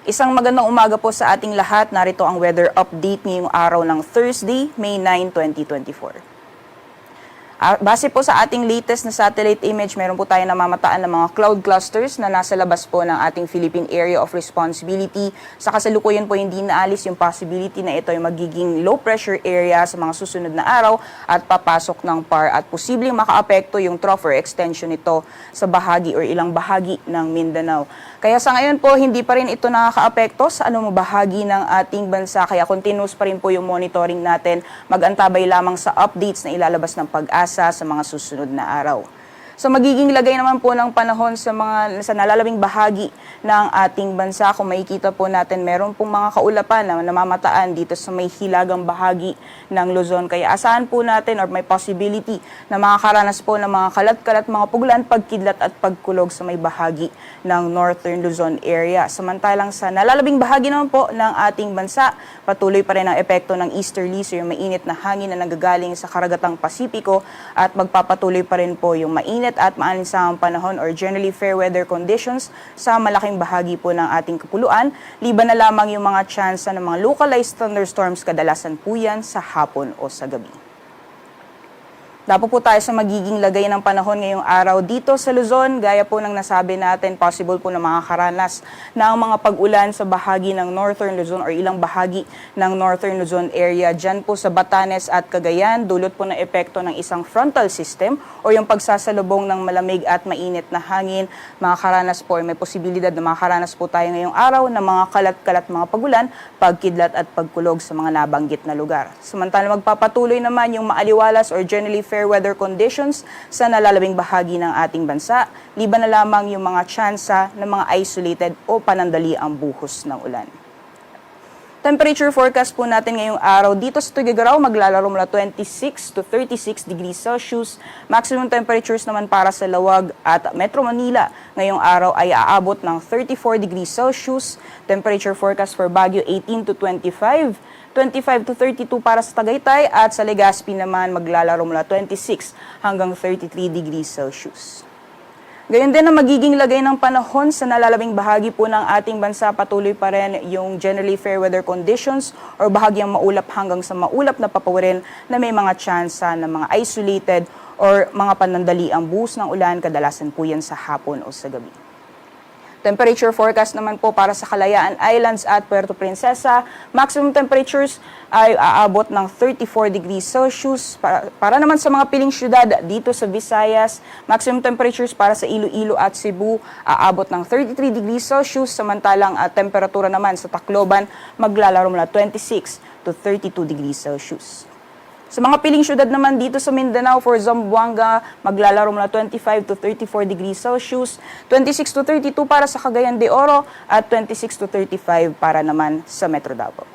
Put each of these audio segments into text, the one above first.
Isang magandang umaga po sa ating lahat. Narito ang weather update ngayong araw ng Thursday, May 9, 2024. Base po sa ating latest na satellite image, meron po tayo namamataan ng mga cloud clusters na nasa labas po ng ating Philippine Area of Responsibility. Sa kasalukuyan po hindi naalis yung possibility na ito ay magiging low pressure area sa mga susunod na araw at papasok ng PAR at posibleng makaapekto yung trough or extension nito sa bahagi or ilang bahagi ng Mindanao. Kaya sa ngayon po, hindi pa rin ito nakakaapekto sa anumang bahagi ng ating bansa. Kaya continuous pa rin po yung monitoring natin. Mag-antabay lamang sa updates na ilalabas ng Pag-asa sa mga susunod na araw. So magiging lagay naman po ng panahon sa nalalabing bahagi ng ating bansa. Kung makikita po natin, meron pong mga kaulapan na namamataan dito sa may hilagang bahagi ng Luzon. Kaya asahan po natin or may possibility na makakaranas po ng mga kalat-kalat, mga pugulan, pagkidlat at pagkulog sa may bahagi ng Northern Luzon area. Samantalang sa nalalabing bahagi naman po ng ating bansa, patuloy pa rin ang epekto ng easterlies o yung mainit na hangin na nanggagaling sa karagatang Pasipiko at magpapatuloy pa rin po yung mainit at maalinsangang panahon or generally fair weather conditions sa malaking bahagi po ng ating kapuluan. Liban na lamang yung mga tsansa ng mga localized thunderstorms, kadalasan po yan sa hapon o sa gabi. Dapo po tayo sa magiging lagay ng panahon ngayong araw dito sa Luzon. Gaya po ng nasabi natin, possible po na makakaranas ng mga pag-ulan sa bahagi ng Northern Luzon or ilang bahagi ng Northern Luzon area. Diyan po sa Batanes at Cagayan, dulot po ng epekto ng isang frontal system o yung pagsasalubong ng malamig at mainit na hangin. Makakaranas po, may posibilidad na makakaranas po tayo ngayong araw ng mga kalat-kalat mga pag-ulan, pagkidlat at pagkulog sa mga nabanggit na lugar. Samantala magpapatuloy naman yung maaliwalas or generally fair weather conditions sa nalalabing bahagi ng ating bansa, liban na lamang yung mga tsansa ng mga isolated o panandali ang buhos ng ulan. Temperature forecast po natin ngayong araw dito sa Tuguegarao, maglalaro mula 26 to 36 degrees Celsius. Maximum temperatures naman para sa Lawag at Metro Manila ngayong araw ay aabot ng 34 degrees Celsius. Temperature forecast for Baguio 18 to 25. 25 to 32 para sa Tagaytay at sa Legazpi naman maglalaro mula 26 hanggang 33 degrees Celsius. Gayon din na magiging lagay ng panahon sa nalalabing bahagi po ng ating bansa, patuloy pa rin yung generally fair weather conditions or bahagyang maulap hanggang sa maulap na papawirin na may mga tsansa ng mga isolated or mga panandali ang buhos ng ulan, kadalasan po yan sa hapon o sa gabi. Temperature forecast naman po para sa Kalayaan Islands at Puerto Princesa. Maximum temperatures ay aabot ng 34 degrees Celsius. Para naman sa mga piling syudad dito sa Visayas, maximum temperatures para sa Iloilo at Cebu aabot ng 33 degrees Celsius. Samantalang temperatura naman sa Tacloban maglalaro mula 26 to 32 degrees Celsius. Sa mga piling syudad naman dito sa Mindanao, for Zamboanga, maglalaro mula 25 to 34 degrees Celsius, 26 to 32 para sa Cagayan de Oro, at 26 to 35 para naman sa Metro Davao.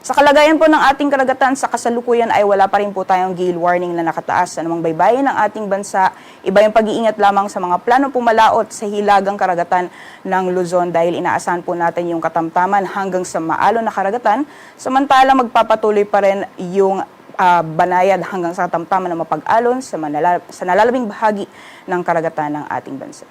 Sa kalagayan po ng ating karagatan sa kasalukuyan ay wala pa rin po tayong gale warning na nakataas sa namang baybayin ng ating bansa. Iba yung pag-iingat lamang sa mga plano pumalaot sa hilagang karagatan ng Luzon dahil inaasahan po natin yung katamtaman hanggang sa maalon na karagatan. Samantala magpapatuloy pa rin yung banayad hanggang sa katamtaman na mapag-alon sa nalalabing bahagi ng karagatan ng ating bansa.